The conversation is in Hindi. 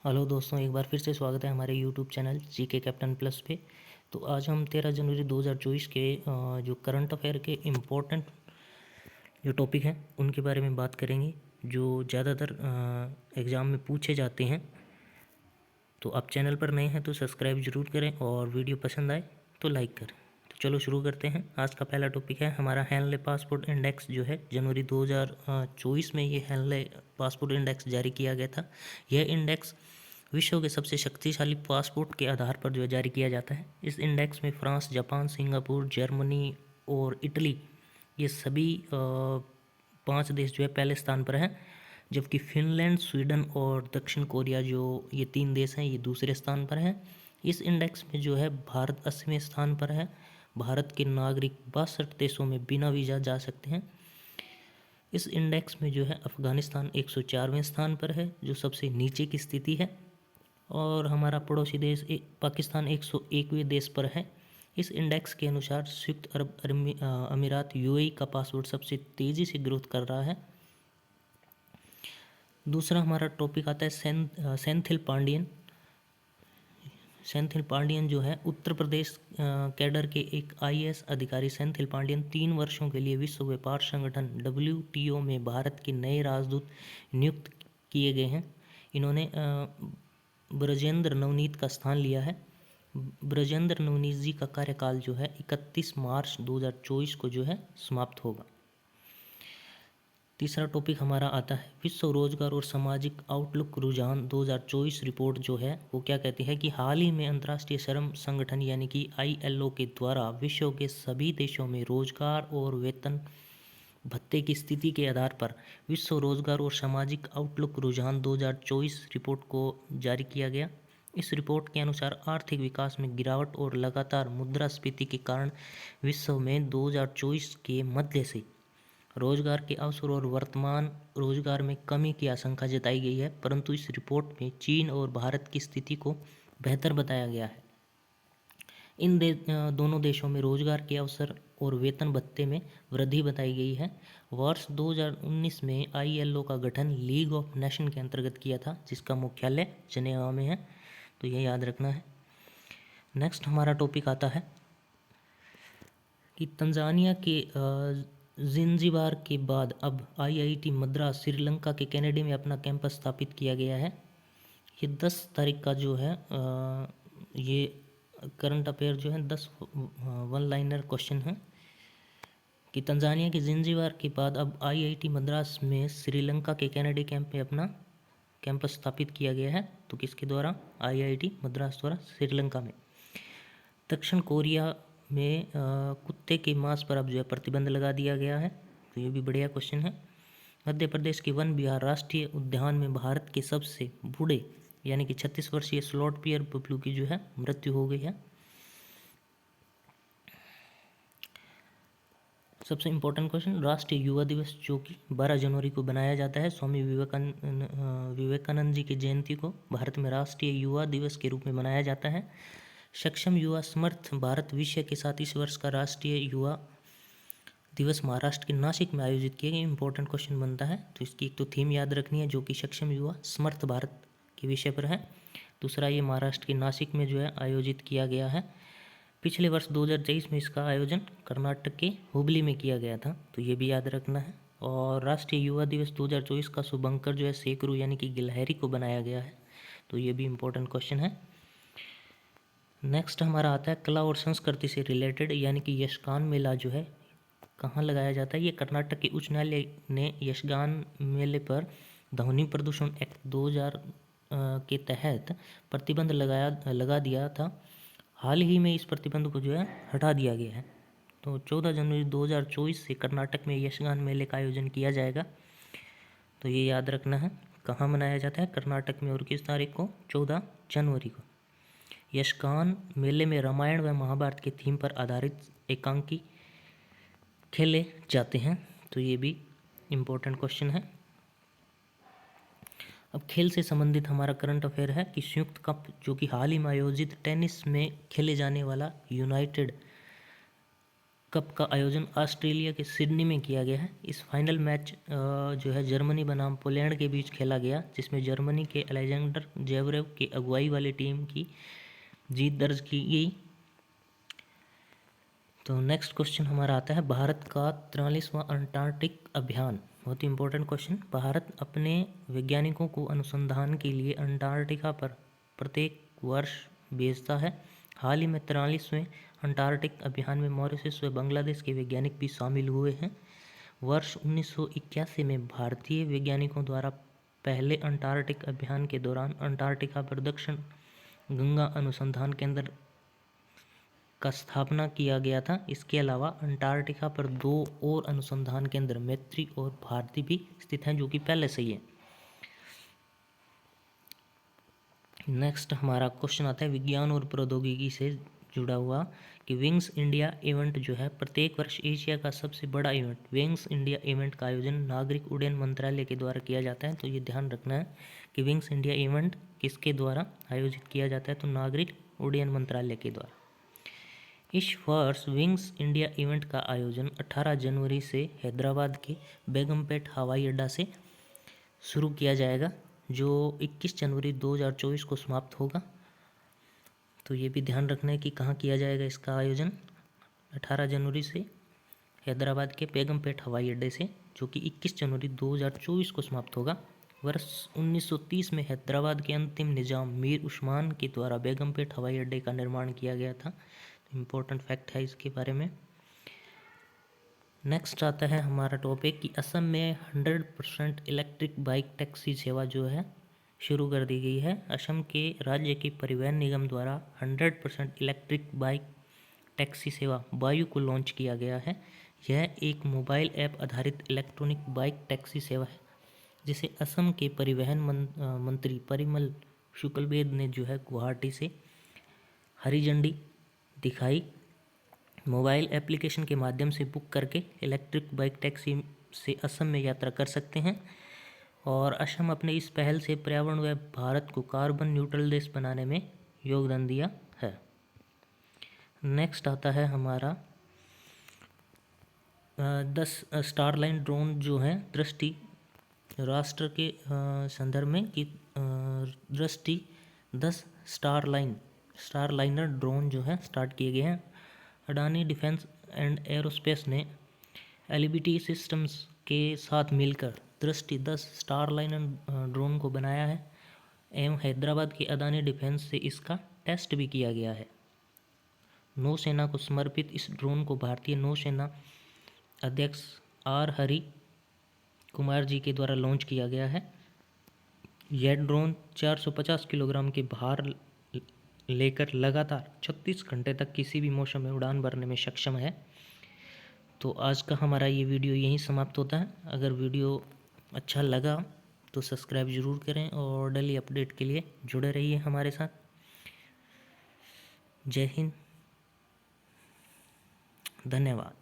हेलो दोस्तों, एक बार फिर से स्वागत है हमारे YouTube channel GK captain plus पे। तो आज हम 13 जनवरी 2024 के जो करंट अफेयर के इम्पोर्टेंट जो टॉपिक हैं उनके बारे में बात करेंगे, जो ज़्यादातर एग्ज़ाम में पूछे जाते हैं। तो आप चैनल पर नए हैं तो सब्सक्राइब ज़रूर करें और वीडियो पसंद आए तो लाइक करें। तो चलो शुरू करते हैं। आज का पहला टॉपिक है हमारा हेनले पासपोर्ट इंडेक्स, जो है जनवरी 2024 में ये हेनले पासपोर्ट इंडेक्स जारी किया गया था। यह इंडेक्स विश्व के सबसे शक्तिशाली पासपोर्ट के आधार पर जो है जारी किया जाता है। इस इंडेक्स में फ्रांस, जापान, सिंगापुर, जर्मनी और इटली, ये सभी 5 देश जो है पहले स्थान पर हैं, जबकि फिनलैंड, स्वीडन और दक्षिण कोरिया, जो ये 3 देश हैं, ये दूसरे स्थान पर हैं। इस इंडेक्स में जो है भारत 80वें स्थान पर है। भारत के नागरिक 62 देशों में बिना वीज़ा जा सकते हैं। इस इंडेक्स में जो है अफ़गानिस्तान 104वें स्थान पर है, जो सबसे नीचे की स्थिति है। और हमारा पड़ोसी देश पाकिस्तान 101वें देश पर है। इस इंडेक्स के अनुसार संयुक्त अरब अमीरात यूएई का पासपोर्ट सबसे तेज़ी से ग्रोथ कर रहा है। दूसरा हमारा टॉपिक आता है सेंथिल पांडियन। सेंथिल पांडियन जो है उत्तर प्रदेश कैडर के एक आईएएस अधिकारी सेंथिल पांडियन 3 वर्षों के लिए विश्व व्यापार संगठन WTO में भारत के नए राजदूत नियुक्त किए गए हैं। इन्होंने ब्रजेंद्र नवनीत का स्थान लिया है। ब्रजेंद्र नवनीत जी का कार्यकाल जो है 31 मार्च 2024 को जो है समाप्त होगा। तीसरा टॉपिक हमारा आता है विश्व रोजगार और सामाजिक आउटलुक रुझान 2024 रिपोर्ट, जो है वो क्या कहती है कि हाल ही में अंतर्राष्ट्रीय श्रम संगठन यानी कि ILO के द्वारा विश्व के सभी देशों में रोजगार और वेतन भत्ते की स्थिति के आधार पर विश्व रोजगार और सामाजिक आउटलुक रुझान 2024 रिपोर्ट को जारी किया गया। इस रिपोर्ट के अनुसार आर्थिक विकास में गिरावट और लगातार मुद्रास्फीति के कारण विश्व में 2024 के मध्य से रोजगार के अवसर और वर्तमान रोजगार में कमी की आशंका जताई गई है, परंतु इस रिपोर्ट में चीन और भारत की स्थिति को बेहतर बताया गया है। दोनों देशों में रोजगार के अवसर और वेतन भत्ते में वृद्धि बताई गई है। वर्ष 2019 में ILO का गठन लीग ऑफ नेशन के अंतर्गत किया था, जिसका मुख्यालय जनेवा में है, तो ये याद रखना है। नेक्स्ट हमारा टॉपिक आता है कि तंजानिया के जिंजीबार के बाद अब IIT मद्रास श्रीलंका के कैनेडी में अपना कैंपस स्थापित किया गया है। ये 10 तारीख का जो है ये करंट अफेयर जो है 10 वन लाइनर क्वेश्चन है कि तंजानिया के जिंजीबार के बाद अब IIT मद्रास में श्रीलंका के कैनेडी कैंप में अपना कैंपस स्थापित किया गया है। तो किसके द्वारा? IIT मद्रास द्वारा श्रीलंका में। दक्षिण कोरिया में कुत्ते के मांस पर अब जो है प्रतिबंध लगा दिया गया है, तो ये भी बढ़िया क्वेश्चन है। मध्य प्रदेश के वन विहार राष्ट्रीय उद्यान में भारत के सबसे बूढ़े यानी कि 36 वर्षीय स्लॉट पियर बबलू की जो है मृत्यु हो गई है। सबसे इम्पोर्टेंट क्वेश्चन, राष्ट्रीय युवा दिवस जो कि 12 जनवरी को बनाया जाता है, स्वामी विवेकानंद जी की जयंती को भारत में राष्ट्रीय युवा दिवस के रूप में मनाया जाता है। सक्षम युवा समर्थ भारत विषय के साथ इस वर्ष का राष्ट्रीय युवा दिवस महाराष्ट्र के नासिक में आयोजित किया गया। इंपॉर्टेंट क्वेश्चन बनता है, तो इसकी एक तो थीम याद रखनी है जो कि सक्षम युवा समर्थ भारत के विषय पर है। दूसरा, ये महाराष्ट्र के नासिक में जो है आयोजित किया गया है। पिछले वर्ष 2023 में इसका आयोजन कर्नाटक के हुबली में किया गया था, तो ये भी याद रखना है। और राष्ट्रीय युवा दिवस 2024 का शुभंकर जो है सेकरू यानी कि गिलहरी को बनाया गया है, तो ये भी इम्पोर्टेंट क्वेश्चन है। नेक्स्ट हमारा आता है कला और संस्कृति से रिलेटेड, यानी कि यक्षगान मेला जो है कहाँ लगाया जाता है। ये कर्नाटक के उच्च न्यायालय ने यक्षगान मेले पर ध्वनि प्रदूषण एक्ट 2000 के तहत प्रतिबंध लगा दिया था। हाल ही में इस प्रतिबंध को जो है हटा दिया गया है। तो 14 जनवरी 2024 से कर्नाटक में यक्षगान मेले का आयोजन किया जाएगा, तो ये याद रखना है। कहाँ मनाया जाता है? कर्नाटक में। और किस तारीख को? 14 जनवरी को। यक्षगान मेले में रामायण व महाभारत के थीम पर आधारित एकांकी खेले जाते हैं, तो ये भी इम्पोर्टेंट क्वेश्चन है। अब खेल से संबंधित हमारा करंट अफेयर है कि संयुक्त कप जो कि हाल ही में आयोजित टेनिस में खेले जाने वाला यूनाइटेड कप का आयोजन ऑस्ट्रेलिया के सिडनी में किया गया है। इस फाइनल मैच जो है जर्मनी बनाम पोलैंड के बीच खेला गया, जिसमें जर्मनी के अलेक्जेंडर जेवरेव की अगुवाई वाली टीम की जीत दर्ज की गई। तो नेक्स्ट क्वेश्चन हमारा आता है भारत का 43वां अंटार्कटिक अभियान। बहुत ही इंपॉर्टेंट क्वेश्चन। भारत अपने वैज्ञानिकों को अनुसंधान के लिए अंटार्कटिका पर प्रत्येक वर्ष भेजता है। हाल ही में 43वें अंटार्कटिक अभियान में मॉरिशस व बांग्लादेश के वैज्ञानिक भी शामिल हुए हैं। वर्ष 1981 में भारतीय वैज्ञानिकों द्वारा पहले अंटार्कटिक अभियान के दौरान अंटार्कटिका पर दक्षिण गंगा अनुसंधान केंद्र का स्थापना किया गया था। इसके अलावा अंटार्कटिका पर 2 और अनुसंधान केंद्र मैत्री और भारती भी स्थित हैं, जो कि पहले से ही है। नेक्स्ट हमारा क्वेश्चन आता है विज्ञान और प्रौद्योगिकी से जुड़ा हुआ कि विंग्स इंडिया इवेंट जो है प्रत्येक वर्ष एशिया का सबसे बड़ा इवेंट विंग्स इंडिया इवेंट का आयोजन नागरिक उड्डयन मंत्रालय के द्वारा किया जाता है। तो ये ध्यान रखना है कि विंग्स इंडिया इवेंट किसके द्वारा आयोजित किया जाता है, तो नागरिक उड्डयन मंत्रालय के द्वारा। इस वर्ष विंग्स इंडिया इवेंट का आयोजन 18 जनवरी से हैदराबाद के बेगमपेट हवाई अड्डा से शुरू किया जाएगा, जो 21 जनवरी 2024 को समाप्त होगा। तो ये भी ध्यान रखना है कि कहाँ किया जाएगा इसका आयोजन। 18 जनवरी से हैदराबाद के बेगमपेट हवाई अड्डे से, जो कि 21 जनवरी 2024 को समाप्त होगा। वर्ष 1930 में हैदराबाद के अंतिम निजाम मीर उस्मान के द्वारा बेगमपेट हवाई अड्डे का निर्माण किया गया था। इम्पोर्टेंट फैक्ट है इसके बारे में। नेक्स्ट आता है हमारा टॉपिक कि असम में 100% इलेक्ट्रिक बाइक टैक्सी सेवा जो है शुरू कर दी गई है। असम के राज्य के परिवहन निगम द्वारा 100% इलेक्ट्रिक बाइक टैक्सी सेवा वायु को लॉन्च किया गया है। यह एक मोबाइल ऐप आधारित इलेक्ट्रॉनिक बाइक टैक्सी सेवा है, जिसे असम के परिवहन मंत्री परिमल शुक्लबैद ने जो है गुवाहाटी से हरी झंडी दिखाई। मोबाइल एप्लीकेशन के माध्यम से बुक करके इलेक्ट्रिक बाइक टैक्सी से असम में यात्रा कर सकते हैं। और असम अपने इस पहल से पर्यावरण व भारत को कार्बन न्यूट्रल देश बनाने में योगदान दिया है। नेक्स्ट आता है हमारा 10 स्टारलाइन ड्रोन जो है दृष्टि राष्ट्र के संदर्भ में कि दृष्टि 10 स्टारलाइनर ड्रोन जो है स्टार्ट किए गए हैं। अडानी डिफेंस एंड एरोस्पेस ने एलबीटी सिस्टम्स के साथ मिलकर दृष्टि 10 स्टारलाइनर ड्रोन को बनाया है एवं हैदराबाद के अडानी डिफेंस से इसका टेस्ट भी किया गया है। नौसेना को समर्पित इस ड्रोन को भारतीय नौसेना अध्यक्ष आर हरि कुमार जी के द्वारा लॉन्च किया गया है। यह ड्रोन 450 किलोग्राम के भार लेकर लगातार 36 घंटे तक किसी भी मौसम में उड़ान भरने में सक्षम है। तो आज का हमारा ये वीडियो यहीं समाप्त होता है। अगर वीडियो अच्छा लगा तो सब्सक्राइब ज़रूर करें और डेली अपडेट के लिए जुड़े रहिए हमारे साथ। जय हिंद, धन्यवाद।